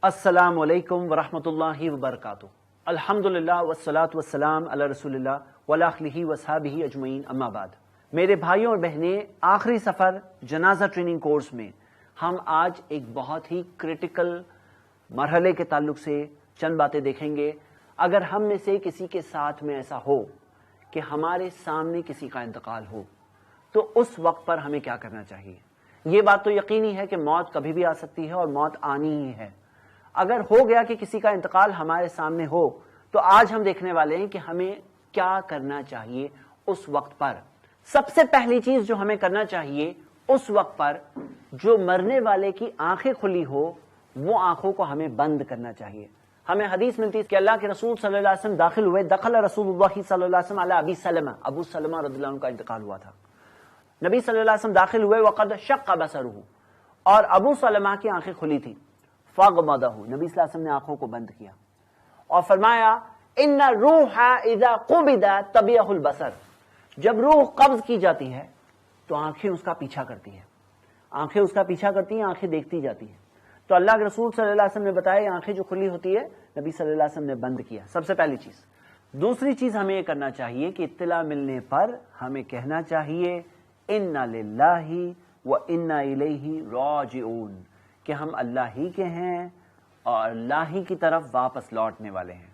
السلام علیکم ورحمۃ اللہ وبرکاتہ۔ الحمدللہ والصلاۃ والسلام علی رسول اللہ وعلی آلہ وصحبہ اجمعین، اما بعد۔ میرے بھائیوں اور بہنیں، آخری سفر جنازہ ٹریننگ کورس میں ہم آج ایک بہت ہی کریٹیکل مرحلے کے تعلق سے چند باتیں دیکھیں گے۔ اگر ہم میں سے کسی کے ساتھ میں ایسا ہو کہ ہمارے سامنے کسی کا انتقال ہو تو اس وقت پر ہمیں کیا کرنا چاہیے؟ یہ بات تو یقینی ہے کہ موت کبھی بھی آ سکتی ہے اور موت آنی ہی ہے۔ اگر ہو گیا کہ کسی کا انتقال ہمارے سامنے ہو تو آج ہم دیکھنے والے ہیں کہ ہمیں کیا کرنا چاہیے اس وقت پر۔ سب سے پہلی چیز جو ہمیں کرنا چاہیے اس وقت پر، جو مرنے والے کی آنکھیں کھلی ہو وہ آنکھوں کو ہمیں بند کرنا چاہیے۔ ہمیں حدیث ملتی ہے کہ اللہ کے رسول صلی اللہ علیہ وسلم داخل ہوئے، دخل رسول اللہ صلی اللہ علیہ وسلم علی ابی سلمہ، ابو سلمہ رضی اللہ عنہ کا انتقال ہوا تھا۔ نبی صلی اللہ علیہ وسلم داخل ہوئے، وقد شق بصرہ، اور ابو سلمہ کی آنکھیں کھلی تھی۔ فاغمضہ، نبی صلی اللہ علیہ وسلم نے آنکھوں کو بند کیا اور فرمایا ان الروح اذا قبض تبعہ البصر، جب روح قبض کی جاتی ہے تو آنکھیں اس کا پیچھا کرتی ہیں، آنکھیں اس کا پیچھا کرتی ہیں، آنکھیں دیکھتی جاتی ہیں۔ تو اللہ کے رسول صلی اللہ علیہ وسلم نے بتایا آنکھیں جو کھلی ہوتی ہے نبی صلی اللہ علیہ وسلم نے بند کیا، سب سے پہلی چیز۔ دوسری چیز ہمیں یہ کرنا چاہیے کہ اطلاع ملنے پر ہمیں کہنا چاہیے انا للہ و انا الیہ راجعون، کہ ہم اللہ ہی کے ہیں اور اللہ ہی کی طرف واپس لوٹنے والے ہیں۔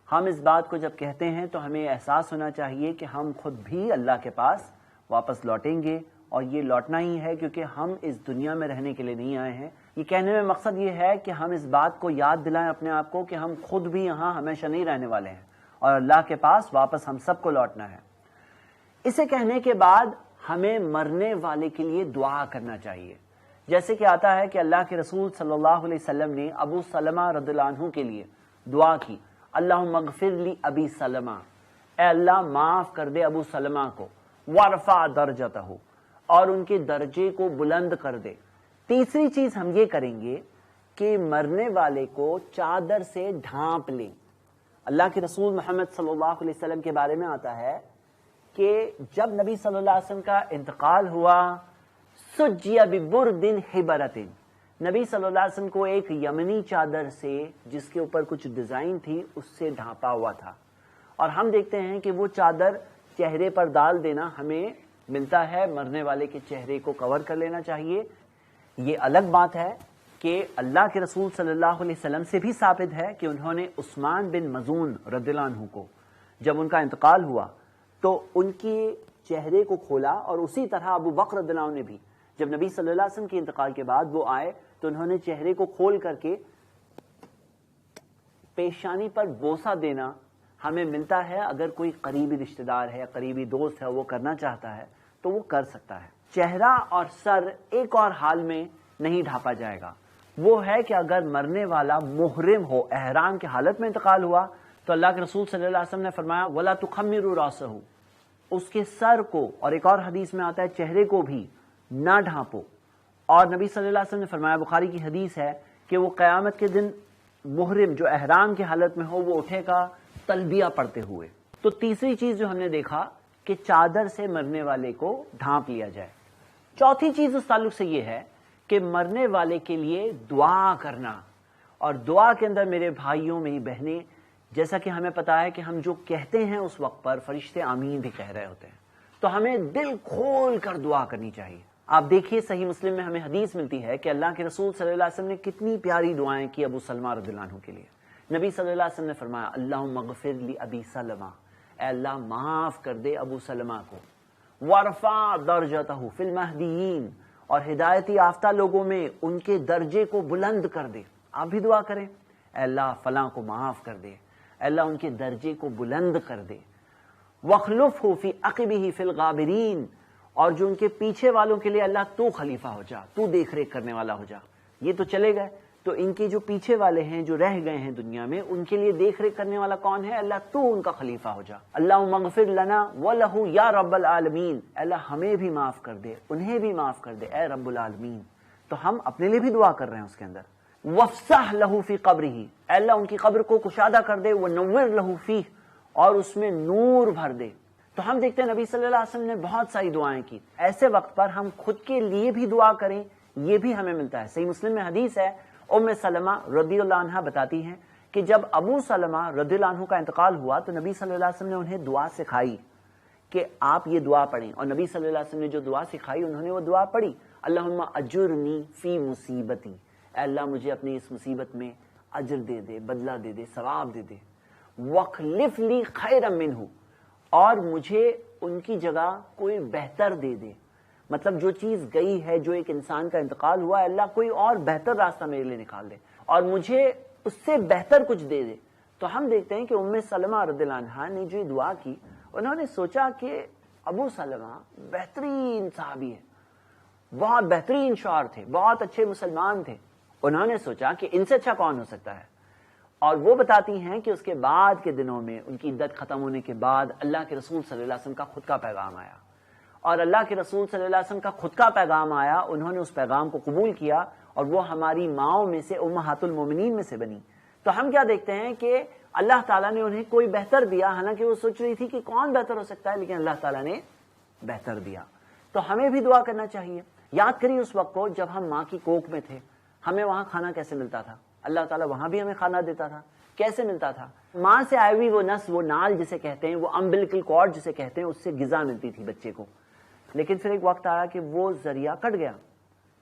ہم اس بات کو جب کہتے ہیں تو ہمیں احساس ہونا چاہیے کہ ہم خود بھی اللہ کے پاس واپس لوٹیں گے، اور یہ لوٹنا ہی ہے کیونکہ ہم اس دنیا میں رہنے کے لیے نہیں آئے ہیں۔ یہ کہنے میں مقصد یہ ہے کہ ہم اس بات کو یاد دلائیں اپنے آپ کو کہ ہم خود بھی یہاں ہمیشہ نہیں رہنے والے ہیں اور اللہ کے پاس واپس ہم سب کو لوٹنا ہے۔ اسے کہنے کے بعد ہمیں مرنے والے کے لیے دعا کرنا چاہیے، جیسے کہ آتا ہے کہ اللہ کے رسول صلی اللہ علیہ وسلم نے ابو سلمہ رضی اللہ عنہ کے لیے دعا کی، اللہم اغفر لی ابی سلمہ، اے اللہ معاف کر دے ابو سلمہ کو، وارفع درجتہ، اور ان کے درجے کو بلند کر دے۔ تیسری چیز ہم یہ کریں گے کہ مرنے والے کو چادر سے ڈھانپ لیں۔ اللہ کے رسول محمد صلی اللہ علیہ وسلم کے بارے میں آتا ہے کہ جب نبی صلی اللہ علیہ وسلم کا انتقال ہوا، سجی ببرد حبرۃ، نبی صلی اللہ علیہ وسلم کو ایک یمنی چادر سے جس کے اوپر کچھ ڈیزائن تھی اس سے ڈھانپا ہوا تھا، اور ہم دیکھتے ہیں کہ وہ چادر چہرے پر ڈال دینا ہمیں ملتا ہے، مرنے والے کے چہرے کو کور کر لینا چاہیے۔ یہ الگ بات ہے کہ اللہ کے رسول صلی اللہ علیہ وسلم سے بھی ثابت ہے کہ انہوں نے عثمان بن مظعون رضی اللہ عنہ کو جب ان کا انتقال ہوا تو ان کے چہرے کو کھولا، اور اسی طرح ابو بکر رضی اللہ عنہ نے بھی جب نبی صلی اللہ علیہ وسلم کے انتقال کے بعد وہ آئے تو انہوں نے چہرے کو کھول کر کے پیشانی پر بوسہ دینا ہمیں ملتا ہے۔ اگر کوئی قریبی رشتہ دار ہے، قریبی دوست ہے، وہ کرنا چاہتا ہے تو وہ کر سکتا ہے۔ چہرہ اور سر ایک اور حال میں نہیں ڈھانپا جائے گا، وہ ہے کہ اگر مرنے والا محرم ہو، احرام کی حالت میں انتقال ہوا تو اللہ کے رسول صلی اللہ علیہ وسلم نے فرمایا وَلَا تُخَمِّرُوا رَأْسَهُ، اس کے سر کو، اور ایک اور حدیث میں آتا ہے چہرے کو بھی نہ ڈھانپو۔ اور نبی صلی اللہ علیہ وسلم نے فرمایا، بخاری کی حدیث ہے کہ وہ قیامت کے دن محرم جو احرام کی حالت میں ہو وہ اٹھے گا تلبیہ پڑھتے ہوئے۔ تو تیسری چیز جو ہم نے دیکھا کہ چادر سے مرنے والے کو ڈھانپ لیا جائے۔ چوتھی چیز اس تعلق سے یہ ہے کہ مرنے والے کے لیے دعا کرنا، اور دعا کے اندر میرے بھائیوں میری بہنیں، جیسا کہ ہمیں پتا ہے کہ ہم جو کہتے ہیں اس وقت پر فرشتے آمین بھی کہہ رہے ہوتے ہیں، تو ہمیں دل کھول کر دعا کرنی چاہیے۔ آپ دیکھیے صحیح مسلم میں ہمیں حدیث ملتی ہے کہ اللہ کے رسول صلی اللہ علیہ وسلم نے کتنی پیاری دعائیں کی ابو سلمہ رضی اللہ عنہ کے لیے۔ نبی صلی اللہ علیہ وسلم نے فرمایا اللہم اغفر لی ابی سلمہ، اے اللہ معاف کر دے ابو سلمہ کو، وارفع درجتہ فی المہدیین، اور ہدایتی یافتہ لوگوں میں ان کے درجے کو بلند کر دے۔ آپ بھی دعا کریں، اے اللہ فلاں کو معاف کر دے، اے اللہ ان کے درجے کو بلند کر دے۔ وَاخْلُفْهُ فِي عَقِبِهِ فِي الْغَابِرِينَ، اور جو ان کے پیچھے والوں کے لیے اللہ تو خلیفہ ہو جا، تو دیکھ ریکھ کرنے والا ہو جا۔ یہ تو چلے گئے، تو ان کے جو پیچھے والے ہیں جو رہ گئے ہیں دنیا میں، ان کے لیے دیکھ ریکھ کرنے والا کون ہے؟ اللہ تو ان کا خلیفہ ہو جا۔ اللہم اغفر لنا وَلَهُ یا رب العالمین، اے اللہ ہمیں بھی معاف کر دے، انہیں بھی معاف کر دے اے رب العالمین۔ تو ہم اپنے لیے بھی دعا کر رہے ہیں اس کے اندر۔ وَافْسَحْ لَهُ فِي قَبْرِهِ، اے اللہ ان کی قبر کو کشادہ کر دے، وَنَوِّرْ لَهُ فِيهِ، اور اس میں نور بھر دے۔ تو ہم دیکھتے ہیں نبی صلی اللہ علیہ وسلم نے بہت ساری دعائیں کی۔ ایسے وقت پر ہم خود کے لیے بھی دعا کریں، یہ بھی ہمیں ملتا ہے۔ صحیح مسلم میں حدیث ہے ام سلمہ رضی اللہ عنہا بتاتی ہیں کہ جب ابو سلمہ رضی اللہ عنہ کا انتقال ہوا تو نبی صلی اللہ علیہ وسلم نے انہیں دعا سکھائی کہ آپ یہ دعا پڑھیں، اور نبی صلی اللہ علیہ وسلم نے جو دعا سکھائی انہوں نے وہ دعا پڑھی، اللہم اجرنی فی مصیبتی، اے اللہ مجھے اپنی اس مصیبت میں اجر دے دے، بدلہ دے دے، ثواب دے دے، وَاخْلِفْ لِي خَيْرًا مِّنْهُ، اور مجھے ان کی جگہ کوئی بہتر دے دے۔ مطلب جو چیز گئی ہے، جو ایک انسان کا انتقال ہوا ہے، اللہ کوئی اور بہتر راستہ میرے لیے نکال دے اور مجھے اس سے بہتر کچھ دے دے۔ تو ہم دیکھتے ہیں کہ ام سلمہ رضی اللہ عنہا نے جو دعا کی، انہوں نے سوچا کہ ابو سلمہ بہترین صحابی ہے، بہت بہترین شوہر تھے، بہت اچھے مسلمان تھے، انہوں نے سوچا کہ ان سے اچھا کون ہو سکتا ہے۔ اور وہ بتاتی ہیں کہ اس کے بعد کے دنوں میں، ان کی عدت ختم ہونے کے بعد، اللہ کے رسول صلی اللہ علیہ وسلم کا خود کا پیغام آیا، اور اللہ کے رسول صلی اللہ علیہ وسلم کا خود کا پیغام آیا، انہوں نے اس پیغام کو قبول کیا اور وہ ہماری ماؤں میں سے، امہات المومنین میں سے بنی۔ تو ہم کیا دیکھتے ہیں کہ اللہ تعالیٰ نے انہیں کوئی بہتر دیا، حالانکہ وہ سوچ رہی تھی کہ کون بہتر ہو سکتا ہے، لیکن اللہ تعالیٰ نے بہتر دیا۔ تو ہمیں بھی دعا کرنا چاہیے۔ یاد کریے اس وقت کو جب ہم ماں کی کوکھ میں تھے، ہمیں وہاں کھانا کیسے ملتا تھا؟ اللہ تعالیٰ وہاں بھی ہمیں کھانا دیتا تھا۔ کیسے ملتا تھا؟ ماں سے آئی ہوئی وہ نس، وہ نال جسے کہتے ہیں، وہ امبلیکل کارڈ جسے کہتے ہیں، اس سے غذا ملتی تھی بچے کو۔ لیکن پھر ایک وقت آیا کہ وہ ذریعہ کٹ گیا۔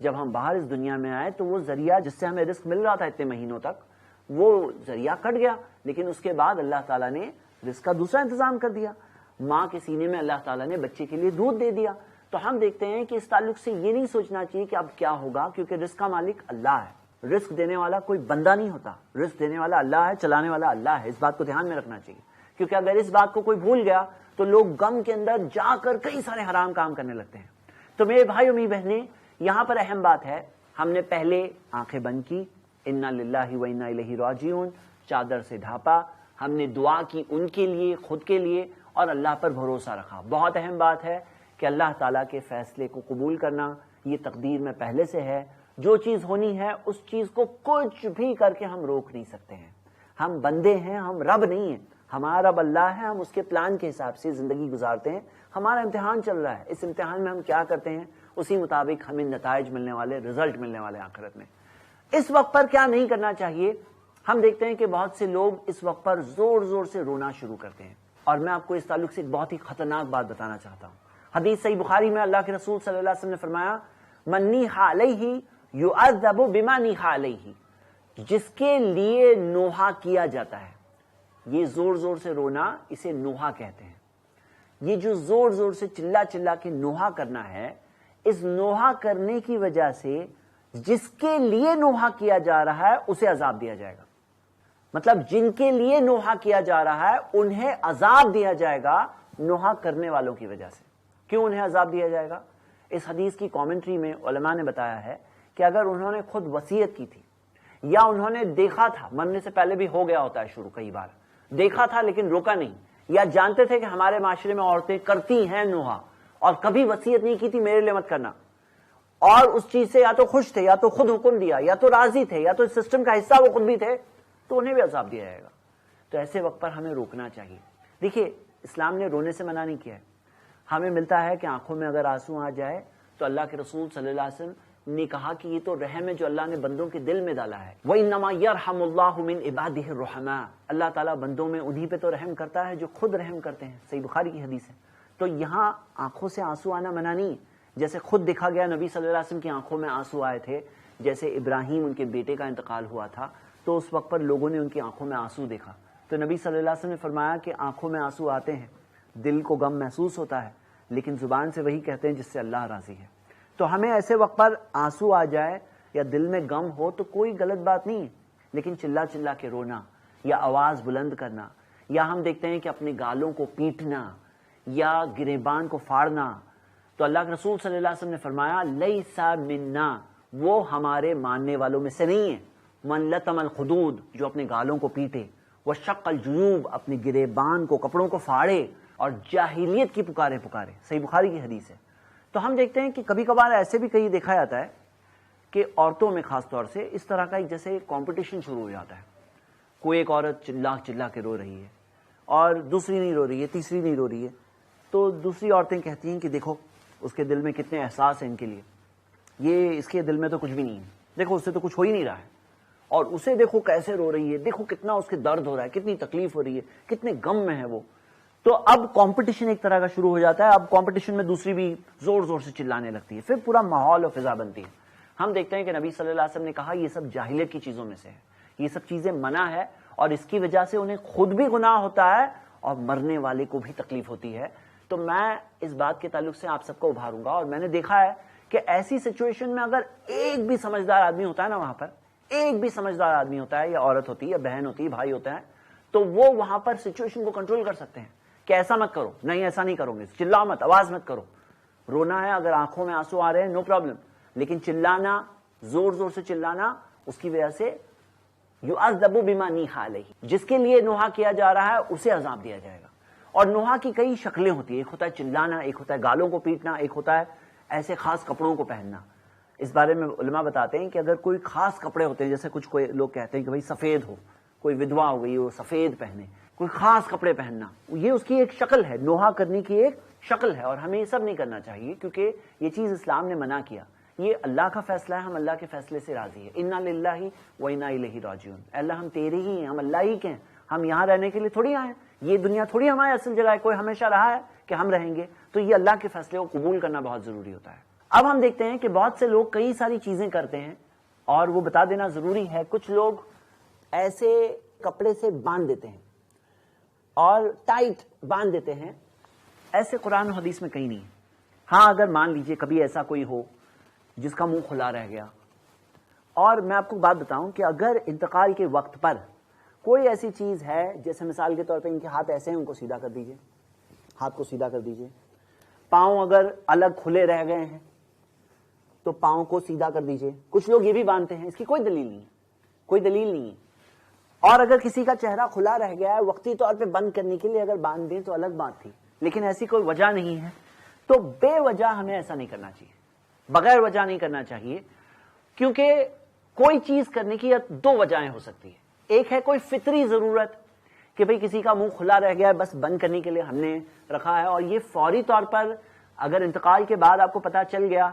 جب ہم باہر اس دنیا میں آئے تو وہ ذریعہ جس سے ہمیں رزق مل رہا تھا اتنے مہینوں تک، وہ ذریعہ کٹ گیا۔ لیکن اس کے بعد اللہ تعالیٰ نے رزق کا دوسرا انتظام کر دیا۔ ماں کے سینے میں اللہ تعالیٰ نے بچے کے لیے دودھ دے دیا۔ تو ہم دیکھتے ہیں کہ اس تعلق سے یہ نہیں سوچنا چاہیے کہ اب کیا ہوگا، کیونکہ رزق کا مالک اللہ ہے، رزق دینے والا کوئی بندہ نہیں ہوتا، رزق دینے والا اللہ ہے، چلانے والا اللہ ہے۔ اس بات کو دھیان میں رکھنا چاہیے، کیونکہ اگر اس بات کو کوئی بھول گیا تو لوگ غم کے اندر جا کر کئی سارے حرام کام کرنے لگتے ہیں۔ تو میرے بھائی اور میری بہنیں، یہاں پر اہم بات ہے، ہم نے پہلے آنکھیں بند کی، انا للہ و انا الیہ راجعون، چادر سے ڈھانپا، ہم نے دعا کی ان کے لیے، خود کے لیے، اور اللہ پر بھروسہ رکھا۔ بہت اہم بات ہے کہ اللہ تعالیٰ کے فیصلے کو قبول کرنا، یہ تقدیر میں پہلے سے ہے۔ جو چیز ہونی ہے اس چیز کو کچھ بھی کر کے ہم روک نہیں سکتے ہیں۔ ہم بندے ہیں، ہم رب نہیں ہیں۔ ہمارا رب اللہ ہے، ہم اس کے پلان کے حساب سے زندگی گزارتے ہیں۔ ہمارا امتحان چل رہا ہے، اس امتحان میں ہم کیا کرتے ہیں اسی مطابق ہمیں نتائج ملنے والے، رزلٹ ملنے والے آخرت میں۔ اس وقت پر کیا نہیں کرنا چاہیے؟ ہم دیکھتے ہیں کہ بہت سے لوگ اس وقت پر زور زور سے رونا شروع کرتے ہیں، اور میں آپ کو اس تعلق سے ایک بہت ہی خطرناک بات بتانا چاہتا ہوں۔ حدیث صحیح بخاری میں اللہ کے رسول صلی اللہ علیہ وسلم نے فرمایا، من نیح علیہ یعذب بما نیح علیہ، جس کے لیے نوحہ کیا جاتا ہے، یہ زور زور سے رونا اسے نوحہ کہتے ہیں۔ یہ جو زور زور سے چلا چلا کے نوحہ کرنا ہے، اس نوحہ کرنے کی وجہ سے جس کے لیے نوحہ کیا جا رہا ہے اسے عذاب دیا جائے گا۔ مطلب جن کے لیے نوحہ کیا جا رہا ہے انہیں عذاب دیا جائے گا نوحہ کرنے والوں کی وجہ سے۔ کیوں انہیں عذاب دیا جائے گا؟ اس حدیث کی کامنٹری میں علماء نے بتایا ہے کہ اگر انہوں نے خود وصیت کی تھی، یا انہوں نے دیکھا تھا، مرنے سے پہلے بھی ہو گیا ہوتا ہے شروع، کئی بار دیکھا تھا لیکن روکا نہیں، یا جانتے تھے کہ ہمارے معاشرے میں عورتیں کرتی ہیں نوحہ اور کبھی وصیت نہیں کی تھی میرے لیے مت کرنا، اور اس چیز سے یا تو خوش تھے، یا تو خود حکم دیا، یا تو راضی تھے، یا تو اس سسٹم کا حصہ وہ خود بھی تھے، تو انہیں بھی عذاب دیا جائے گا۔ تو ایسے وقت پر ہمیں روکنا چاہیے۔ دیکھیے، اسلام نے رونے سے منع نہیں کیا ہے۔ ہمیں ملتا ہے کہ آنکھوں میں اگر آنسو آ جائے تو اللہ کے رسول صلی اللہ علیہ وسلم نے کہا کہ یہ تو رحم ہے جو اللہ نے بندوں کے دل میں ڈالا ہے۔ وَإِنَّمَا يَرْحَمُ اللَّهُ مِنْ عِبَادِهِ الرُّحَمَاء، اللہ تعالیٰ بندوں میں انہی پہ تو رحم کرتا ہے جو خود رحم کرتے ہیں۔ صحیح بخاری کی حدیث ہے۔ تو یہاں آنکھوں سے آنسو آنا منع نہیں، جیسے خود دیکھا گیا نبی صلی اللہ علیہ وسلم کی آنکھوں میں آنسو آئے تھے، جیسے ابراہیم ان کے بیٹے کا انتقال ہوا تھا تو اس وقت پر لوگوں نے ان کی آنکھوں میں آنسو دیکھا، تو نبی صلی اللہ علیہ وسلم نے فرمایا کہ آنکھوں میں آنسو آتے ہیں، دل کو غم محسوس ہوتا ہے، لیکن زبان سے وہی کہتے ہیں جس سے اللہ راضی ہے۔ تو ہمیں ایسے وقت پر آنسو آ جائے یا دل میں غم ہو تو کوئی غلط بات نہیں ہے، لیکن چلا چلا کے رونا یا آواز بلند کرنا، یا ہم دیکھتے ہیں کہ اپنے گالوں کو پیٹنا یا گریبان کو پھاڑنا، تو اللہ کے رسول صلی اللہ علیہ وسلم نے فرمایا لیسا منا، وہ ہمارے ماننے والوں میں سے نہیں ہے۔ من لطم الخدود، جو اپنے گالوں کو پیٹے، وشق الجیوب، اپنے گریبان کو، کپڑوں کو پھاڑے اور جاہلیت کی پکارے۔ صحیح بخاری کی حدیث ہے۔ تو ہم دیکھتے ہیں کہ کبھی کبھار ایسے بھی کہیں دیکھا جاتا ہے کہ عورتوں میں خاص طور سے اس طرح کا ایک جیسے کمپٹیشن شروع ہو جاتا ہے، کوئی ایک عورت چلا چلا کے رو رہی ہے اور دوسری نہیں رو رہی ہے، تیسری نہیں رو رہی ہے، تو دوسری عورتیں کہتی ہیں کہ دیکھو اس کے دل میں کتنے احساس ہیں ان کے لیے، یہ اس کے دل میں تو کچھ بھی نہیں ہے، دیکھو اس سے تو کچھ ہو ہی نہیں رہا ہے، اور اسے دیکھو کیسے رو رہی ہے، دیکھو کتنا اس کے درد ہو رہا ہے، کتنی تکلیف ہو رہی ہے، کتنے غم میں ہے وہ. تو اب کمپٹیشن ایک طرح کا شروع ہو جاتا ہے. اب کمپٹیشن میں دوسری بھی زور زور سے چلانے لگتی ہے، پھر پورا ماحول اور فضا بنتی ہے. ہم دیکھتے ہیں کہ نبی صلی اللہ علیہ وسلم نے کہا یہ سب جاہلیت کی چیزوں میں سے ہے، یہ سب چیزیں منع ہے، اور اس کی وجہ سے انہیں خود بھی گناہ ہوتا ہے اور مرنے والے کو بھی تکلیف ہوتی ہے. تو میں اس بات کے تعلق سے آپ سب کو ابھاروں گا، اور میں نے دیکھا ہے کہ ایسی سچویشن میں اگر ایک بھی سمجھدار آدمی ہوتا ہے نا، وہاں پر ایک بھی سمجھدار آدمی ہوتا ہے، یا عورت ہوتی ہے یا بہن ہوتی ہے، بھائی ہوتا ہے، تو وہ وہاں پر سچویشن کو کنٹرول کر سکتے ہیں کہ ایسا مت کرو، نہیں ایسا نہیں کرو گے، چلا مت، آواز مت کرو. رونا ہے، اگر آنکھوں میں آنسو آ رہے ہیں نو پرابلم، لیکن چلانا، زور زور سے چلانا، اس کی وجہ سے یعذب بما نیہا علیہ، جس کے لیے نوحہ کیا جا رہا ہے اسے عذاب دیا جائے گا. اور نوحہ کی کئی شکلیں ہوتی ہیں، ایک ہوتا ہے چلانا، ایک ہوتا ہے گالوں کو پیٹنا، ایک ہوتا ہے ایسے خاص کپڑوں کو پہننا. اس بارے میں علماء بتاتے ہیں کہ اگر کوئی خاص کپڑے ہوتے ہیں، جیسے کچھ کوئی لوگ کہتے ہیں کہ بھئی سفید ہو، کوئی ودوا ہو گئی وہ سفید پہنے، کوئی خاص کپڑے پہننا، یہ اس کی ایک شکل ہے، نوحہ کرنے کی ایک شکل ہے. اور ہمیں یہ سب نہیں کرنا چاہیے، کیونکہ یہ چیز اسلام نے منع کیا. یہ اللہ کا فیصلہ ہے، ہم اللہ کے فیصلے سے راضی ہیں. انا للہ و انا الیہ راجعون. اللہ ہم تیرے ہی ہیں، ہم اللہ ہی کے ہیں، ہم یہاں رہنے کے لیے تھوڑی آئے ہیں، یہ دنیا تھوڑی ہماری اصل جگہ ہے، کوئی ہمیشہ رہا ہے کہ ہم رہیں گے. تو یہ اللہ کے فیصلے کو قبول کرنا بہت ضروری ہوتا ہے. اب ہم دیکھتے ہیں کہ بہت سے لوگ کئی ساری چیزیں کرتے ہیں، اور وہ بتا دینا ضروری ہے. کچھ لوگ ایسے کپڑے سے باندھ دیتے ہیں اور ٹائٹ باندھ دیتے ہیں، ایسے قرآن و حدیث میں کہیں نہیں. ہاں اگر مان لیجئے کبھی ایسا کوئی ہو جس کا منہ کھلا رہ گیا، اور میں آپ کو بات بتاؤں کہ اگر انتقال کے وقت پر کوئی ایسی چیز ہے، جیسے مثال کے طور پہ ان کے ہاتھ ایسے ہیں، ان کو سیدھا کر دیجئے، ہاتھ کو سیدھا کر دیجئے. پاؤں اگر الگ کھلے رہ گئے ہیں تو پاؤں کو سیدھا کر دیجئے. کچھ لوگ یہ بھی باندھتے ہیں، اس کی کوئی دلیل نہیں ہے، کوئی دلیل نہیں ہے. اور اگر کسی کا چہرہ کھلا رہ گیا ہے، وقتی طور پہ بند کرنے کے لیے اگر باندھ دیں تو الگ بات تھی، لیکن ایسی کوئی وجہ نہیں ہے، تو بے وجہ ہمیں ایسا نہیں کرنا چاہیے، بغیر وجہ نہیں کرنا چاہیے. کیونکہ کوئی چیز کرنے کی دو وجہیں ہو سکتی ہیں. ایک ہے کوئی فطری ضرورت کہ بھئی کسی کا منہ کھلا رہ گیا ہے، بس بند کرنے کے لیے ہم نے رکھا ہے، اور یہ فوری طور پر اگر انتقال کے بعد آپ کو پتا چل گیا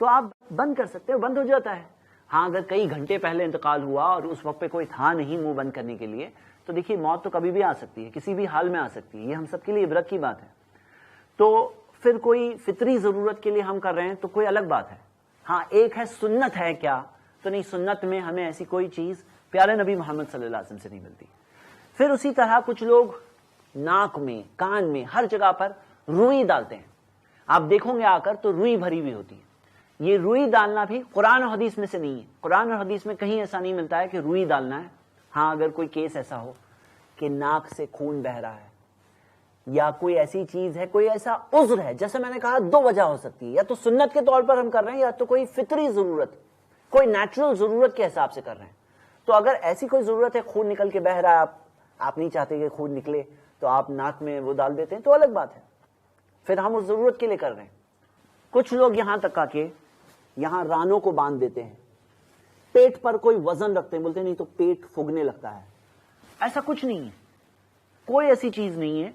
تو آپ بند کر سکتے ہو، بند ہو جاتا ہے. ہاں اگر کئی گھنٹے پہلے انتقال ہوا اور اس وقت پہ کوئی تھا نہیں منہ بند کرنے کے لیے، تو دیکھیے موت تو کبھی بھی آ سکتی ہے، کسی بھی حال میں آ سکتی ہے، یہ ہم سب کے لیے عبرت کی بات ہے. تو پھر کوئی فطری ضرورت کے لیے ہم کر رہے ہیں تو کوئی الگ بات ہے. ہاں ایک ہے سنت ہے کیا، تو نہیں، سنت میں ہمیں ایسی کوئی چیز پیارے نبی محمد صلی اللہ علیہ وسلم سے نہیں ملتی. پھر اسی طرح کچھ لوگ ناک میں، کان میں، ہر جگہ پر روئی ڈالتے ہیں. آپ دیکھو گے آ کر تو روئی بھری ہوئی ہوتی ہے. یہ روئی ڈالنا بھی قرآن و حدیث میں سے نہیں ہے. قرآن و حدیث میں کہیں ایسا نہیں ملتا ہے کہ روئی ڈالنا ہے. ہاں اگر کوئی کیس ایسا ہو کہ ناک سے خون بہ رہا ہے، یا کوئی ایسی چیز ہے، کوئی ایسا عذر ہے، جیسے میں نے کہا دو وجہ ہو سکتی ہے، یا تو سنت کے طور پر ہم کر رہے ہیں، یا تو کوئی فطری ضرورت، کوئی نیچرل ضرورت کے حساب سے کر رہے ہیں. تو اگر ایسی کوئی ضرورت ہے، خون نکل کے بہ رہا ہے، آپ نہیں چاہتے کہ خون نکلے تو آپ ناک میں وہ ڈال دیتے ہیں، تو الگ بات ہے، پھر ہم اس ضرورت کے لیے کر رہے ہیں. کچھ لوگ یہاں تک آ کے یہاں رانوں کو باندھ دیتے ہیں، پیٹ پر کوئی وزن رکھتے ہیں، بولتے نہیں تو پیٹ پھگنے لگتا ہے. ایسا کچھ نہیں ہے، کوئی ایسی چیز نہیں ہے.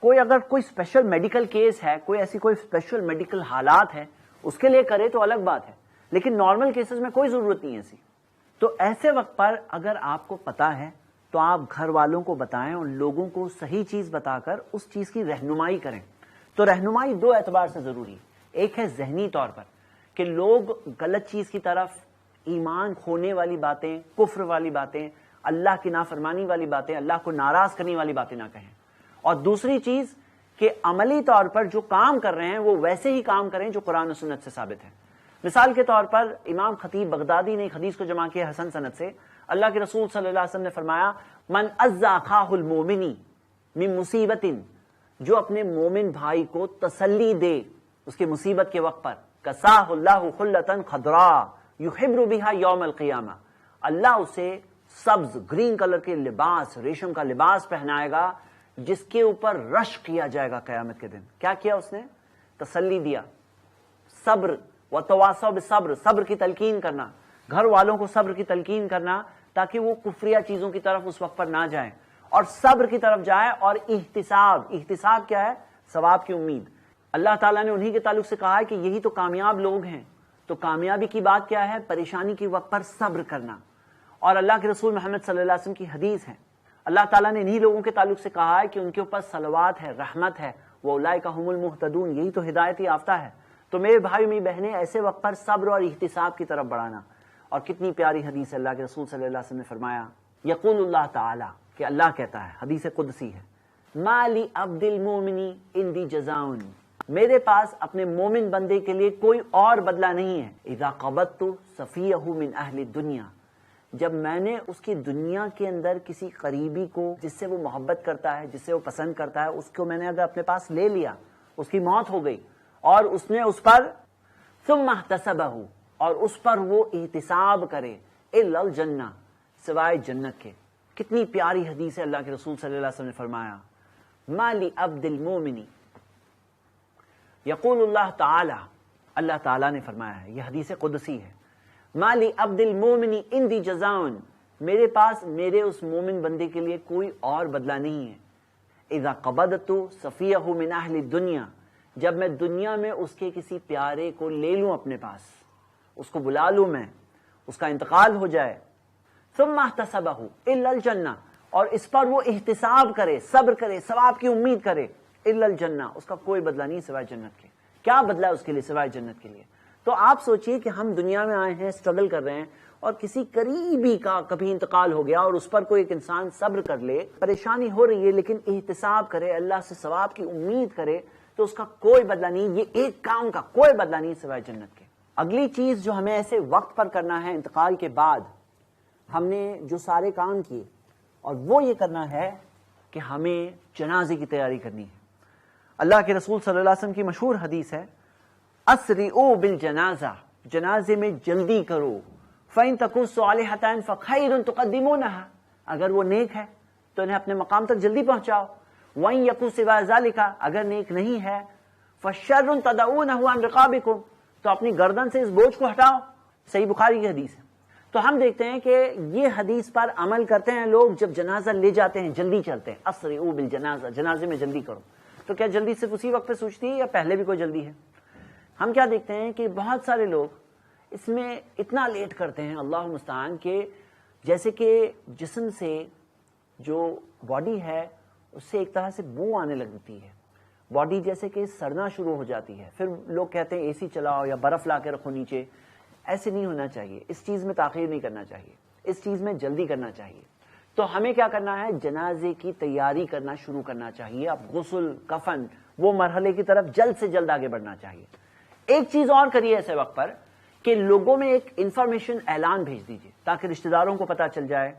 کوئی اگر کوئی اسپیشل میڈیکل کیس ہے، کوئی ایسی کوئی اسپیشل میڈیکل حالات ہے، اس کے لیے کرے تو الگ بات ہے، لیکن نارمل کیسز میں کوئی ضرورت نہیں ہے ایسی. تو ایسے وقت پر اگر آپ کو پتا ہے تو آپ گھر والوں کو بتائیں اور لوگوں کو صحیح چیز بتا کر اس چیز کی رہنمائی کریں. تو رہنمائی دو اعتبار سے ضروری ہے. ایک ہے ذہنی طور پر کہ لوگ غلط چیز کی طرف، ایمان کھونے والی باتیں، کفر والی باتیں، اللہ کی نافرمانی والی باتیں، اللہ کو ناراض کرنے والی باتیں نہ کہیں. اور دوسری چیز کہ عملی طور پر جو کام کر رہے ہیں وہ ویسے ہی کام کریں جو قرآن و سنت سے ثابت ہے. مثال کے طور پر امام خطیب بغدادی نے ایک حدیث کو جمع کیا حسن سند سے. اللہ کے رسول صلی اللہ علیہ وسلم نے فرمایا، من عز اخاہ المومنی من مصیبت، جو اپنے مومن بھائی کو تسلی دے اس کے مصیبت کے وقت پر، کساہ اللہ خلۃ خضراء یحبر بها یوم القیامہ، اللہ اسے سبز گرین کلر کے لباس، ریشم کا لباس پہنائے گا جس کے اوپر رشک کیا جائے گا قیامت کے دن. کیا کیا اس نے؟ تسلی دیا، صبر، وتواصوا بالصبر، صبر کی تلقین کرنا، گھر والوں کو صبر کی تلقین کرنا تاکہ وہ کفریہ چیزوں کی طرف اس وقت پر نہ جائیں اور صبر کی طرف جائیں. اور احتساب، احتساب کیا ہے؟ ثواب کی امید. اللہ تعالیٰ نے انہی کے تعلق سے کہا ہے کہ یہی تو کامیاب لوگ ہیں. تو کامیابی کی بات کیا ہے؟ پریشانی کے وقت پر صبر کرنا اور اللہ کے رسول محمد صلی اللہ علیہ وسلم کی حدیث ہے، اللہ تعالیٰ نے انہی لوگوں کے تعلق سے کہا ہے کہ ان کے اوپر صلوات ہے، رحمت ہے، وَأُولَٰئِکَ هُمُ الْمُهْتَدُونَ، یہی تو ہدایت یافتہ ہے۔ تو میرے بھائی میری بہنیں، ایسے وقت پر صبر اور احتساب کی طرف بڑھانا۔ اور کتنی پیاری حدیث ہے، اللہ کے رسول صلی اللہ علیہ وسلم نے فرمایا، یقول اللہ تعالیٰ، کہ اللہ کہتا ہے، حدیث قدسی ہے، مَا لِعَبْدِ الْمُؤْمِنِ عِندِي جَزَاءٌ، میرے پاس اپنے مومن بندے کے لیے کوئی اور بدلہ نہیں ہے، اذا قبضت صفیہ من اہل الدنیا، جب میں نے اس کی دنیا کے اندر کسی قریبی کو جس سے وہ محبت کرتا ہے، جس سے وہ پسند کرتا ہے، اس کو میں نے اگر اپنے پاس لے لیا، اس کی موت ہو گئی اور اس نے اس پر ثم احتسبہ، اور اس پر وہ احتساب کرے، الا الجنہ، سوائے جنت کے۔ کتنی پیاری حدیث ہے، اللہ کے رسول صلی اللہ علیہ وسلم نے فرمایا، ما لعبد المؤمن، یقول اللہ تعالی، اللہ تعالیٰ نے فرمایا ہے، یہ حدیث قدسی ہے، ما لعبد المؤمن عندی جزاء، میرے پاس میرے اس مومن بندے کے لیے کوئی اور بدلہ نہیں ہے، اذا قبضت صفیہ من اہل الدنیا، جب میں دنیا میں اس کے کسی پیارے کو لے لوں اپنے پاس، اس کو بلا لوں میں، اس کا انتقال ہو جائے، ثم احتسبہ الا الجنہ، اور اس پر وہ احتساب کرے، صبر کرے، ثواب کی امید کرے، الا الجنہ، اس کا کوئی بدلہ نہیں سوائے جنت کے۔ کیا بدلہ ہے اس کے لیے سوائے جنت کے لیے؟ تو آپ سوچئے کہ ہم دنیا میں آئے ہیں، اسٹرگل کر رہے ہیں، اور کسی قریبی کا کبھی انتقال ہو گیا اور اس پر کوئی ایک انسان صبر کر لے، پریشانی ہو رہی ہے لیکن احتساب کرے، اللہ سے ثواب کی امید کرے، تو اس کا کوئی بدلہ نہیں، یہ ایک کام کا کوئی بدلہ نہیں سوائے جنت کے۔ اگلی چیز جو ہمیں ایسے وقت پر کرنا ہے، انتقال کے بعد ہم نے جو سارے کام کیے، اور وہ یہ کرنا ہے کہ ہمیں جنازے کی تیاری کرنی ہے۔ اللہ کے رسول صلی اللہ علیہ وسلم کی مشہور حدیث ہے، اسرعوا بالجنازہ، جنازے میں جلدی کرو، فإن تکن صالحۃ فخیر تقدمونها، اگر وہ نیک ہے تو انہیں اپنے مقام تک جلدی پہنچاؤ، وإن یکن سوا ذلک، اگر نیک نہیں ہے، فشر تدعونہ عن رقابکم، تو اپنی گردن سے اس بوجھ کو ہٹاؤ۔ صحیح بخاری کی حدیث ہے۔ تو ہم دیکھتے ہیں کہ یہ حدیث پر عمل کرتے ہیں لوگ، جب جنازہ لے جاتے ہیں جلدی چلتے ہیں، اسرعوا بالجنازہ، جنازے میں جلدی کرو۔ تو کیا جلدی صرف اسی وقت پہ سوچتی ہے یا پہلے بھی کوئی جلدی ہے؟ ہم کیا دیکھتے ہیں کہ بہت سارے لوگ اس میں اتنا لیٹ کرتے ہیں، اللہ المستعان، کہ جیسے کہ جسم سے جو باڈی ہے اس سے ایک طرح سے بو آنے لگتی ہے، باڈی جیسے کہ سڑنا شروع ہو جاتی ہے، پھر لوگ کہتے ہیں اے سی چلاؤ یا برف لا کے رکھو نیچے۔ ایسے نہیں ہونا چاہیے، اس چیز میں تاخیر نہیں کرنا چاہیے، اس چیز میں جلدی کرنا چاہیے۔ تو ہمیں کیا کرنا ہے؟ جنازے کی تیاری کرنا شروع کرنا چاہیے، اب غسل، کفن، وہ مرحلے کی طرف جلد سے جلد آگے بڑھنا چاہیے۔ ایک چیز اور کریے ایسے وقت پر کہ لوگوں میں ایک انفارمیشن اعلان بھیج دیجیے، تاکہ رشتہ داروں کو پتہ چل جائے،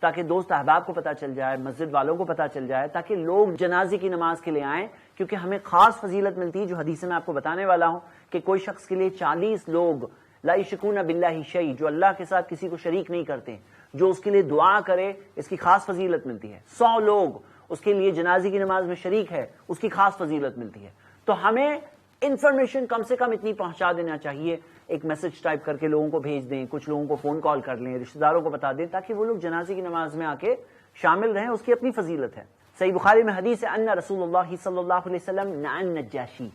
تاکہ دوست احباب کو پتہ چل جائے، مسجد والوں کو پتہ چل جائے، تاکہ لوگ جنازے کی نماز کے لیے آئیں، کیونکہ ہمیں خاص فضیلت ملتی ہے جو حدیث میں آپ کو بتانے والا ہوں، کہ کوئی شخص کے لیے 40 لوگ لا یشرکون باللہ شیء، جو اللہ کے ساتھ کسی کو شریک نہیں کرتے، جو اس کے لیے دعا کرے، اس کی خاص فضیلت ملتی ہے۔ 100 لوگ اس کے لیے جنازے کی نماز میں شریک ہے، اس کی خاص فضیلت ملتی ہے۔ تو ہمیں انفارمیشن کم سے کم اتنی پہنچا دینا چاہیے، ایک میسج ٹائپ کر کے لوگوں کو بھیج دیں، کچھ لوگوں کو فون کال کر لیں، رشتہ داروں کو بتا دیں، تاکہ وہ لوگ جنازے کی نماز میں آ کے شامل رہیں، اس کی اپنی فضیلت ہے۔ صحیح بخاری میں حدیث ہے، ان رسول اللہ صلی اللہ علیہ وسلم نعى النجاشی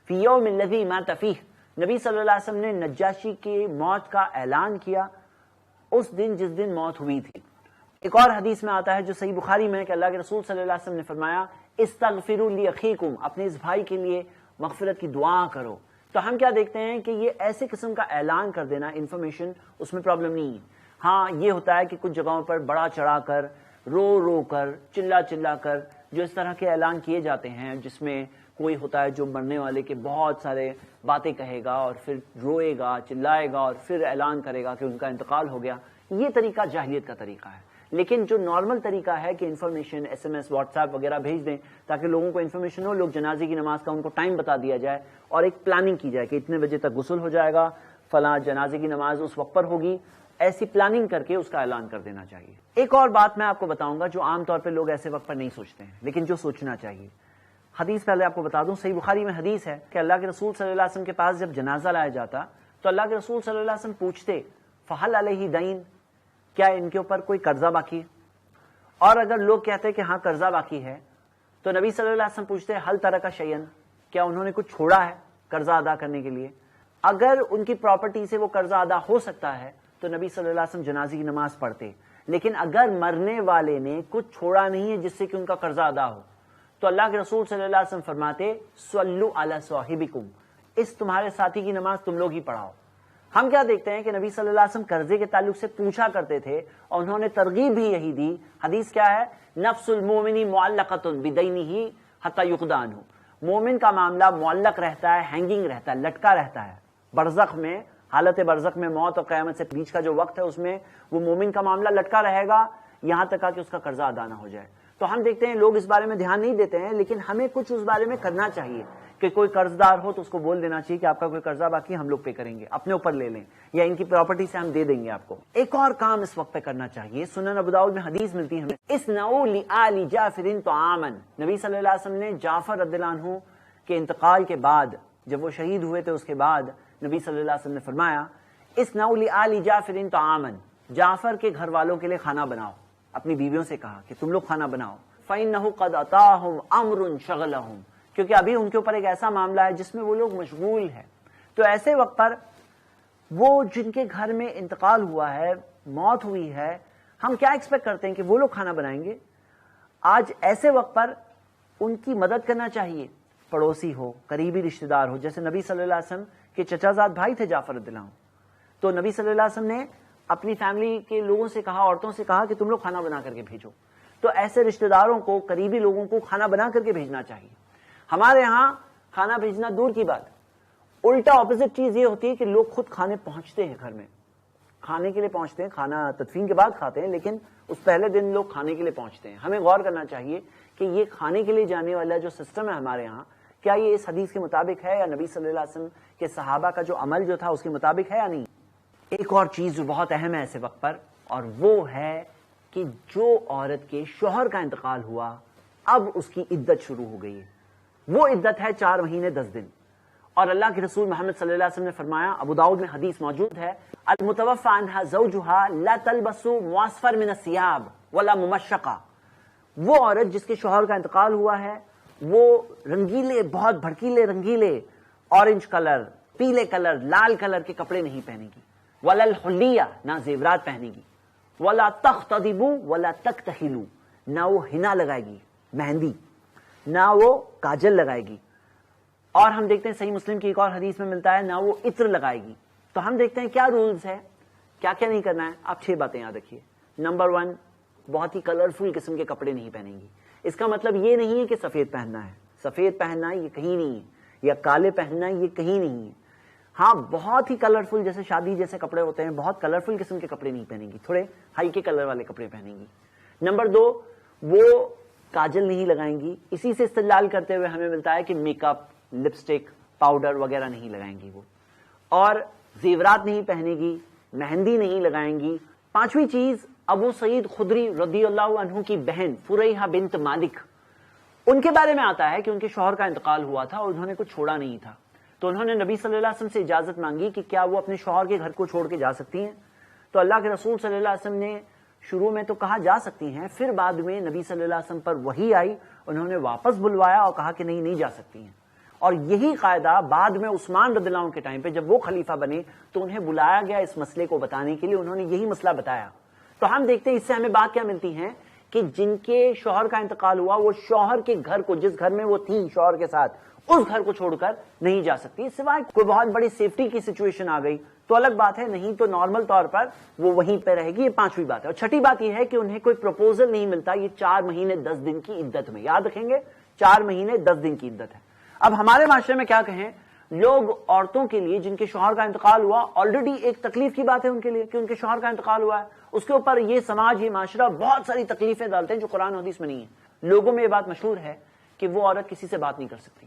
فی یوم الذی مات فیہ، نبی صلی اللہ علیہ وسلم نے نجاشی کی موت کا اعلان کیا اس دن جس دن موت ہوئی تھی۔ ایک اور حدیث میں آتا ہے جو صحیح بخاری میں ہے کہ اللہ کے رسول صلی اللہ علیہ وسلم نے فرمایا، استغفروا لاخیکم، اپنے اس بھائی کے لیے مغفرت کی دعا کرو۔ تو ہم کیا دیکھتے ہیں کہ یہ ایسے قسم کا اعلان کر دینا، انفارمیشن، اس میں پرابلم نہیں ہے۔ ہاں یہ ہوتا ہے کہ کچھ جگہوں پر بڑا چڑھا کر، رو رو کر، چلا چلا کر جو اس طرح کے اعلان کیے جاتے ہیں، جس میں کوئی ہوتا ہے جو مرنے والے کے بہت سارے باتیں کہے گا اور پھر روئے گا، چلائے گا اور پھر اعلان کرے گا کہ ان کا انتقال ہو گیا، یہ طریقہ جاہلیت کا طریقہ ہے۔ لیکن جو نارمل طریقہ ہے کہ information, S M S, WhatsApp وغیرہ بھیج دیں تاکہ لوگوں کو انفارمیشن ہو، لوگ جنازے کی نماز کا ان کو ٹائم بتا دیا جائے اور ایک پلاننگ کی جائے کہ اتنے بجے تک غسل ہو جائے گا، فلاں جنازے کی نماز اس وقت پر ہوگی، ایسی پلاننگ کر کے اس کا اعلان کر دینا چاہیے۔ ایک اور بات میں آپ کو بتاؤں گا جو عام طور پہ لوگ ایسے وقت پر نہیں سوچتے ہیں، لیکن جو سوچنا چاہیے۔ حدیث پہلے آپ کو بتا دوں، صحیح بخاری میں حدیث ہے کہ اللہ کے رسول صلی اللہ علیہ وسلم کے پاس جب جنازہ لایا جاتا تو اللہ کے رسول صلی اللہ علیہ وسلم پوچھتے، فہل علیہ دین، کیا ان کے اوپر کوئی قرضہ باقی ہے؟ اور اگر لوگ کہتے کہ ہاں قرضہ باقی ہے تو نبی صلی اللہ علیہ وسلم پوچھتے، حل ترک شیئا، کیا انہوں نے کچھ چھوڑا ہے قرضہ ادا کرنے کے لیے؟ اگر ان کی پراپرٹی سے وہ قرضہ ادا ہو سکتا ہے تو نبی صلی اللہ علیہ وسلم جنازے کی نماز پڑھتے. لیکن اگر مرنے والے نے کچھ چھوڑا نہیں ہے جس سے کہ ان کا قرضہ ادا ہو, تو اللہ کے رسول صلی اللہ علیہ وسلم فرماتے صلوا علی صاحبکم, اس تمہارے ساتھی کی نماز تم لوگ ہی پڑھاؤ. ہم کیا دیکھتے ہیں کہ نبی صلی اللہ علیہ وسلم قرضے کے تعلق سے پوچھا کرتے تھے اور انہوں نے ترغیب بھی یہی دی. حدیث کیا ہے؟ نفس المومن معلقۃ بدینہ حتی یقضی عنہ, مومن کا معاملہ معلق رہتا ہے, ہینگنگ رہتا ہے, لٹکا رہتا ہے. برزخ میں, حالت برزخ میں, موت اور قیامت سے بیچ کا جو وقت ہے اس میں وہ مومن کا معاملہ لٹکا رہے گا یہاں تک کہ اس کا قرضہ ادا نہ ہو جائے. تو ہم دیکھتے ہیں لوگ اس بارے میں دھیان نہیں دیتے ہیں, لیکن ہمیں کچھ اس بارے میں کرنا چاہیے کہ کوئی قرض دار ہو تو اس کو بول دینا چاہیے کہ آپ کا کوئی قرضہ باقی ہم لوگ پے کریں گے, اپنے اوپر لے لیں یا ان کی پراپرٹی سے ہم دے دیں گے آپ کو. ایک اور کام اس وقت پہ کرنا چاہیے. سنن ابو داؤد میں حدیث ملتی ہے ہمیں, اصنعوا لآل جعفر طعاما, نبی صلی اللہ علیہ وسلم نے جعفر رضی اللہ عنہ کے انتقال کے بعد, جب وہ شہید ہوئے تھے اس کے بعد نبی صلی اللہ علیہ وسلم نے فرمایا اصنعوا لآل جعفر طعاما, جعفر کے گھر والوں کے لیے کھانا بناؤ. اپنی بیویوں سے کہا کہ تم لوگ کھانا بناؤ. فإنہ قد أتاہم امر شغلہم, کیونکہ ابھی ان کے اوپر ایک ایسا معاملہ ہے جس میں وہ لوگ مشغول ہیں. تو ایسے وقت پر وہ جن کے گھر میں انتقال ہوا ہے, موت ہوئی ہے, ہم کیا ایکسپیکٹ کرتے ہیں کہ وہ لوگ کھانا بنائیں گے؟ آج ایسے وقت پر ان کی مدد کرنا چاہیے. پڑوسی ہو, قریبی رشتہ دار ہو, جیسے نبی صلی اللہ علیہ وسلم کے چچا زاد بھائی تھے جعفر رضی اللہ عنہ, تو نبی صلی اللہ علیہ وسلم نے اپنی فیملی کے لوگوں سے کہا, عورتوں سے کہا کہ تم لوگ کھانا بنا کر کے بھیجو. تو ایسے رشتہ داروں کو, قریبی لوگوں کو کھانا بنا کر کے بھیجنا چاہیے. ہمارے ہاں کھانا بھیجنا دور کی بات, الٹا اپوزٹ چیز یہ ہوتی ہے کہ لوگ خود کھانے پہنچتے ہیں, گھر میں کھانے کے لیے پہنچتے ہیں, کھانا تدفین کے بعد کھاتے ہیں لیکن اس پہلے دن لوگ کھانے کے لیے پہنچتے ہیں. ہمیں غور کرنا چاہیے کہ یہ کھانے کے لیے جانے والا جو سسٹم ہے ہمارے ہاں, کیا یہ اس حدیث کے مطابق ہے یا نبی صلی اللہ علیہ وسلم کے صحابہ کا جو عمل جو تھا اس کے مطابق ہے یا نہیں. ایک اور چیز جو بہت اہم ہے ایسے وقت پر, اور وہ ہے کہ جو عورت کے شوہر کا انتقال ہوا اب اس کی عدت شروع ہو گئی ہے. وہ عدت ہے 4 مہینے 10 دن. اور اللہ کے رسول محمد صلی اللہ علیہ وسلم نے فرمایا, ابو داؤد میں حدیث موجود ہے, المتوفى عنها زوجها لا تلبس معصفر من الثياب ولا ممشقہ, وہ عورت جس کے شوہر کا انتقال ہوا ہے وہ رنگیلے, بہت بھڑکیلے رنگیلے, اورنج کلر, پیلے کلر, لال کلر کے کپڑے نہیں پہنے گی. ولا الحلیہ, نہ زیورات پہنے گی. ولا تختضب ولا تکتحل, نہ وہ حنا لگائے گی, مہندی, نہ وہ کاجل لگائے گی. اور ہم دیکھتے ہیں صحیح مسلم کی ایک اور حدیث میں ملتا ہے نہ وہ عطر لگائے گی. تو ہم دیکھتے ہیں کیا رولز ہے, کیا کیا نہیں کرنا ہے. آپ 6 باتیں یاد رکھیے. نمبر 1, بہت ہی کلرفل قسم کے کپڑے نہیں پہنیں گی. اس کا مطلب یہ نہیں ہے کہ سفید پہننا ہے, سفید پہننا یہ کہیں نہیں ہے, یا کالے پہننا یہ کہیں نہیں ہے. ہاں بہت ہی کلرفل, جیسے شادی جیسے کپڑے ہوتے ہیں, بہت کلرفل قسم کے کپڑے نہیں پہنیں گی, تھوڑے ہلکے کلر والے کپڑے پہنیں گی. نمبر 2, وہ کاجل نہیں لگائیں گی. اسی سے استدلال کرتے ہوئے ہمیں ملتا ہے کہ میک اپ, لپسٹک, پاؤڈر وغیرہ نہیں لگائیں گی وہ. اور زیورات نہیں پہنے گی, مہندی نہیں لگائیں گی. 5ویں چیز, ابو سعید خدری رضی اللہ عنہ کی بہن فریحہ بنت مالک, ان کے بارے میں آتا ہے کہ ان کے شوہر کا انتقال ہوا تھا اور انہوں نے کچھ چھوڑا نہیں تھا. تو انہوں نے نبی صلی اللہ علیہ وسلم سے اجازت مانگی کہ کیا وہ اپنے شوہر کے گھر کو چھوڑ کے جا سکتی ہیں. تو اللہ کے رسول صلی اللہ علیہ وسلم نے شروع میں تو کہا جا سکتی ہیں, پھر بعد میں نبی صلی اللہ علیہ وسلم پر وحی آئی, انہوں نے واپس بلوایا اور کہا کہ نہیں جا سکتی ہیں. اور یہی قاعدہ بعد میں عثمان رضی اللہ عنہ کے ٹائم پہ جب وہ خلیفہ بنے تو انہیں بلایا گیا اس مسئلے کو بتانے کے لیے, انہوں نے یہی مسئلہ بتایا. تو ہم دیکھتے ہیں اس سے ہمیں بات کیا ملتی ہے کہ جن کے شوہر کا انتقال ہوا وہ شوہر کے گھر کو, جس گھر میں وہ تھی شوہر کے ساتھ, اس گھر کو چھوڑ کر نہیں جا سکتی, سوائے کوئی بہت بڑی سیفٹی کی سچویشن آ گئی تو الگ بات ہے, نہیں تو نارمل طور پر وہ وہیں پہ رہے گی. یہ 5ویں بات ہے. اور 6ٹھی بات یہ ہے کہ انہیں کوئی پروپوزل نہیں ملتا یہ 4 مہینے 10 دن کی عدت میں. یاد رکھیں گے 4 مہینے 10 دن کی عدت ہے. اب ہمارے معاشرے میں کیا کہیں, لوگ عورتوں کے لیے جن کے شوہر کا انتقال ہوا, آلریڈی ایک تکلیف کی بات ہے ان کے لیے کہ ان کے شوہر کا انتقال ہوا ہے, اس کے اوپر یہ سماج, یہ معاشرہ بہت ساری تکلیفیں ڈالتے ہیں جو قرآن و حدیث میں نہیں ہیں. لوگوں میں یہ بات مشہور ہے کہ وہ عورت کسی سے بات نہیں کر سکتی,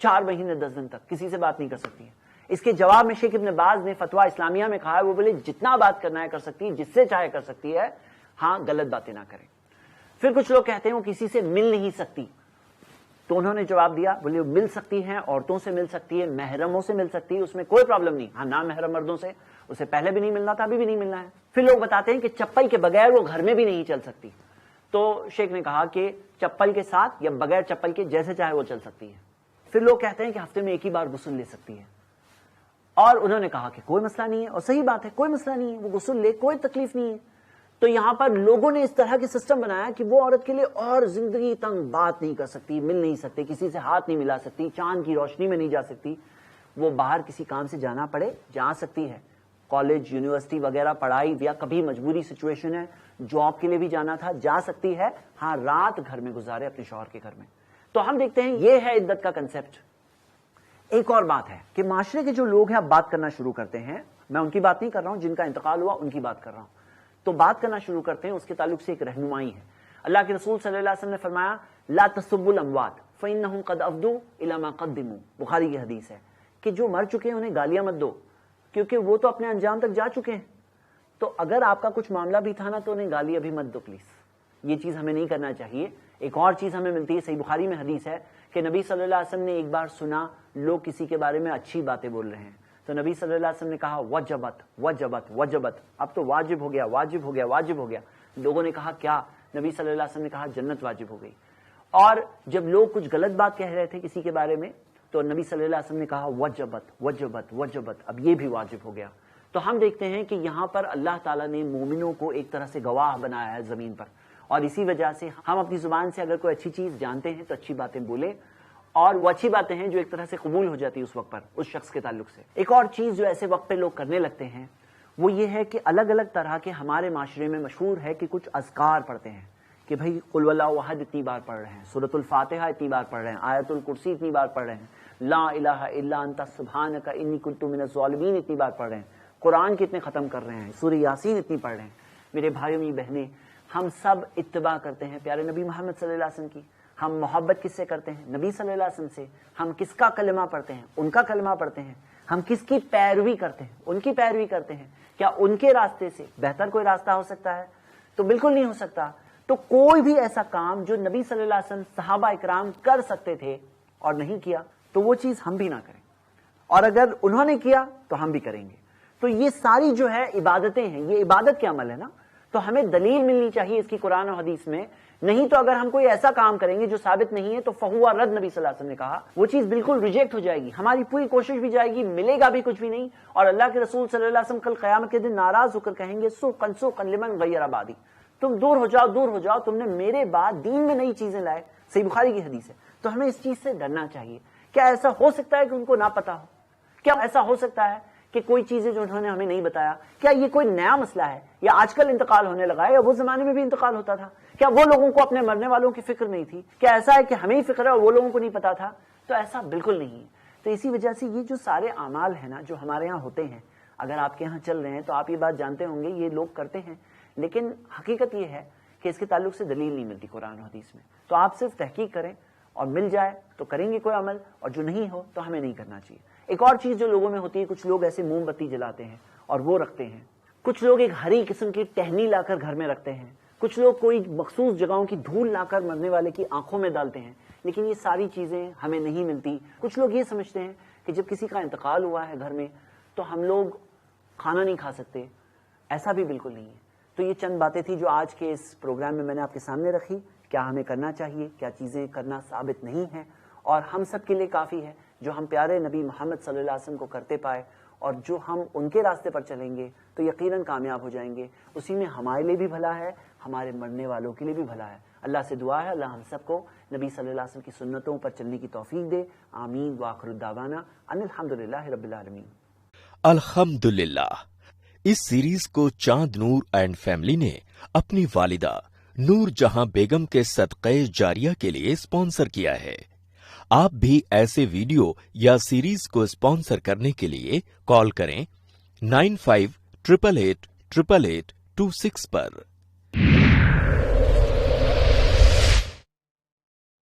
4 مہینے 10 دن تک کسی سے بات نہیں کر سکتی ہے. اس کے جواب میں شیخ ابن باز نے فتویٰ اسلامیہ میں کہا ہے, وہ بولے جتنا بات کرنا ہے کر سکتی ہے, جس سے چاہے کر سکتی ہے, ہاں غلط باتیں نہ کریں. پھر کچھ لوگ کہتے ہیں وہ کسی سے مل نہیں سکتی, تو انہوں نے جواب دیا, بولے مل سکتی ہیں, عورتوں سے مل سکتی ہے, محرموں سے مل سکتی ہے, اس میں کوئی پرابلم نہیں. ہاں نام محرم مردوں سے اسے پہلے بھی نہیں ملنا تھا, ابھی بھی نہیں ملنا ہے. پھر لوگ بتاتے ہیں کہ چپل کے بغیر وہ گھر میں بھی نہیں چل سکتی. تو شیخ نے کہا کہ چپل کے ساتھ یا بغیر چپل کے جیسے چاہے وہ چل سکتی ہے. پھر لوگ کہتے ہیں کہ ہفتے میں ایک ہی بار غسل لے سکتی ہے. اور انہوں نے کہا کہ کوئی مسئلہ نہیں ہے، اور صحیح بات ہے، کوئی مسئلہ نہیں ہے، وہ غسل لے، کوئی تکلیف نہیں ہے۔ تو یہاں پر لوگوں نے اس طرح کے سسٹم بنایا کہ وہ عورت کے لیے اور زندگی تنگ بات نہیں کر سکتی، مل نہیں سکتے، کسی سے ہاتھ نہیں ملا سکتی، چاند کی روشنی میں نہیں جا سکتی، وہ باہر کسی کام سے جانا پڑے جا سکتی ہے، کالج یونیورسٹی وغیرہ پڑھائی، یا کبھی مجبوری سچویشن ہے جاب کے لیے بھی جانا تھا جا سکتی ہے، ہاں رات گھر میں گزارے اپنے شوہر کے گھر میں۔ تو ہم دیکھتے ہیں یہ ہے عدت کا کنسپٹ۔ ایک اور بات ہے کہ معاشرے کے جو لوگ ہیں اب بات کرنا شروع کرتے ہیں، میں ان کی بات نہیں کر رہا ہوں، جن کا انتقال ہوا ان کی بات کر رہا ہوں، تو بات کرنا شروع کرتے ہیں، اس کے تعلق سے ایک رہنمائی ہے۔ اللہ کے رسول صلی اللہ علیہ وسلم نے فرمایا لا تسبوا الاموات فانهم قد افضوا الى ما قدموا، بخاری کی حدیث ہے کہ جو مر چکے ہیں انہیں گالیاں مت دو، کیونکہ وہ تو اپنے انجام تک جا چکے ہیں، تو اگر آپ کا کچھ معاملہ بھی تھا نا تو انہیں گالی ابھی مت دو پلیز، یہ چیز ہمیں نہیں کرنا چاہیے۔ ایک اور چیز ہمیں ملتی ہے، صحیح بخاری میں حدیث ہے کہ نبی صلی اللہ علیہ وسلم نے ایک بار سنا لوگ کسی کے بارے میں اچھی باتیں بول رہے ہیں، تو نبی صلی اللہ علیہ وسلم نے کہا وجبت وجبت وجبت، اب تو واجب ہو گیا واجب ہو گیا واجب ہو گیا۔ لوگوں نے کہا کیا؟ نبی صلی اللہ علیہ وسلم نے کہا جنت واجب ہو گئی۔ اور جب لوگ کچھ غلط بات کہہ رہے تھے کسی کے بارے میں تو نبی صلی اللہ علیہ وسلم نے کہا وجبت وجبت وجبت، اب یہ بھی واجب ہو گیا۔ تو ہم دیکھتے ہیں کہ یہاں پر اللہ تعالیٰ نے مومنوں کو ایک طرح سے گواہ بنایا ہے زمین پر، اور اسی وجہ سے ہم اپنی زبان سے اگر کوئی اچھی چیز جانتے ہیں تو اچھی باتیں بولیں، اور وہ اچھی باتیں ہیں جو ایک طرح سے قبول ہو جاتی ہے اس وقت پر اس شخص کے تعلق سے۔ ایک اور چیز جو ایسے وقت پہ لوگ کرنے لگتے ہیں وہ یہ ہے کہ الگ الگ طرح کے ہمارے معاشرے میں مشہور ہے کہ کچھ اذکار پڑھتے ہیں کہ بھائی قل واللہ احد اتنی بار پڑھ رہے ہیں، سورۃ الفاتحہ اتنی بار پڑھ رہے ہیں، آیت الکرسی اتنی بار پڑھ رہے ہیں، لا الہ الا انت سبحانک انی کنت من الظالمین اتنی بار پڑھ رہے ہیں، قرآن کتنے ختم کر رہے ہیں، سورہ یاسین اتنی پڑھ رہے ہیں۔ میرے بھائیوں میری بہنیں، ہم سب اتباع کرتے ہیں پیارے نبی محمد صلی اللہ علیہ وسلم کی۔ ہم محبت کس سے کرتے ہیں؟ نبی صلی اللہ علیہ وسلم سے۔ ہم کس کا کلمہ پڑھتے ہیں؟ ان کا کلمہ پڑھتے ہیں۔ ہم کس کی پیروی کرتے ہیں؟ ان کی پیروی کرتے ہیں۔ کیا ان کے راستے سے بہتر کوئی راستہ ہو سکتا ہے؟ تو بالکل نہیں ہو سکتا۔ تو کوئی بھی ایسا کام جو نبی صلی اللہ علیہ وسلم صحابہ اکرام کر سکتے تھے اور نہیں کیا تو وہ چیز ہم بھی نہ کریں، اور اگر انہوں نے کیا تو ہم بھی کریں گے۔ تو یہ ساری جو ہے عبادتیں ہیں، یہ عبادت کے عمل ہے نا، تو ہمیں دلیل ملنی چاہیے اس کی قرآن و حدیث میں، نہیں تو اگر ہم کوئی ایسا کام کریں گے جو ثابت نہیں ہے تو فہو رد، نبی صلی اللہ علیہ وسلم نے کہا وہ چیز بالکل ریجیکٹ ہو جائے گی، ہماری پوری کوشش بھی جائے گی، ملے گا بھی کچھ بھی نہیں، اور اللہ کے رسول صلی اللہ علیہ وسلم کل قیامت کے دن ناراض ہو کر کہیں گے سوقن سوقن لمن غیر آبادی، تم دور ہو جاؤ دور ہو جاؤ، تم نے میرے بعد دین میں نئی چیزیں لائے۔ صحیح بخاری کی حدیث ہے۔ تو ہمیں اس چیز سے ڈرنا چاہیے۔ کیا ایسا ہو سکتا ہے کہ ان کو نہ پتا ہو؟ کیا ایسا ہو سکتا ہے کہ کوئی چیزیں جو انہوں نے ہمیں نہیں بتایا، کیا یہ کوئی نیا مسئلہ ہے یا آج کل انتقال ہونے لگا ہے، یا وہ زمانے میں بھی انتقال ہوتا تھا؟ کیا وہ لوگوں کو اپنے مرنے والوں کی فکر نہیں تھی؟ کیا ایسا ہے کہ ہمیں ہی فکر ہے اور وہ لوگوں کو نہیں پتا تھا؟ تو ایسا بالکل نہیں ہے۔ تو اسی وجہ سے یہ جو سارے اعمال ہیں نا جو ہمارے یہاں ہوتے ہیں، اگر آپ کے یہاں چل رہے ہیں تو آپ یہ بات جانتے ہوں گے یہ لوگ کرتے ہیں، لیکن حقیقت یہ ہے کہ اس کے تعلق سے دلیل نہیں ملتی قرآن و حدیث میں۔ تو آپ صرف تحقیق کریں، اور مل جائے تو کریں گے کوئی عمل، اور جو نہیں ہو تو ہمیں نہیں کرنا چاہیے۔ ایک اور چیز جو لوگوں میں ہوتی ہے، کچھ لوگ ایسے موم بتی جلاتے ہیں اور وہ رکھتے ہیں، کچھ لوگ ایک ہری قسم کی ٹہنی لا کر گھر میں رکھتے ہیں، کچھ لوگ کوئی مخصوص جگہوں کی دھول لا کر مرنے والے کی آنکھوں میں ڈالتے ہیں، لیکن یہ ساری چیزیں ہمیں نہیں ملتی۔ کچھ لوگ یہ سمجھتے ہیں کہ جب کسی کا انتقال ہوا ہے گھر میں تو ہم لوگ کھانا نہیں کھا سکتے، ایسا بھی بالکل نہیں ہے۔ تو یہ چند باتیں تھیں جو آج کے اس پروگرام میں نے آپ کے سامنے رکھی، کیا ہمیں کرنا چاہیے، کیا چیزیں کرنا ثابت نہیں ہیں، اور ہم سب کے لیے کافی ہے جو ہم پیارے نبی محمد صلی اللہ علیہ وسلم کو کرتے پائے، اور جو ہم ان کے راستے پر چلیں گے تو یقیناً کامیاب ہو جائیں گے۔ اسی میں ہمارے لیے بھی بھلا ہے، ہمارے مرنے والوں کے لیے بھی بھلا ہے۔ اللہ سے دعا ہے اللہ ہم سب کو نبی صلی اللہ علیہ وسلم کی سنتوں پر چلنے کی توفیق دے۔ آمین وآخر دعوانا ان الحمدللہ رب العالمین۔ الحمدللہ، اس سیریز کو چاند نور اینڈ فیملی نے اپنی والدہ نور جہاں بیگم کے صدقہ جاریہ کے لیے اسپانسر کیا ہے۔ آپ بھی ایسے ویڈیو یا سیریز کو اسپانسر کرنے کے لیے کال کریں 9588888826 پر۔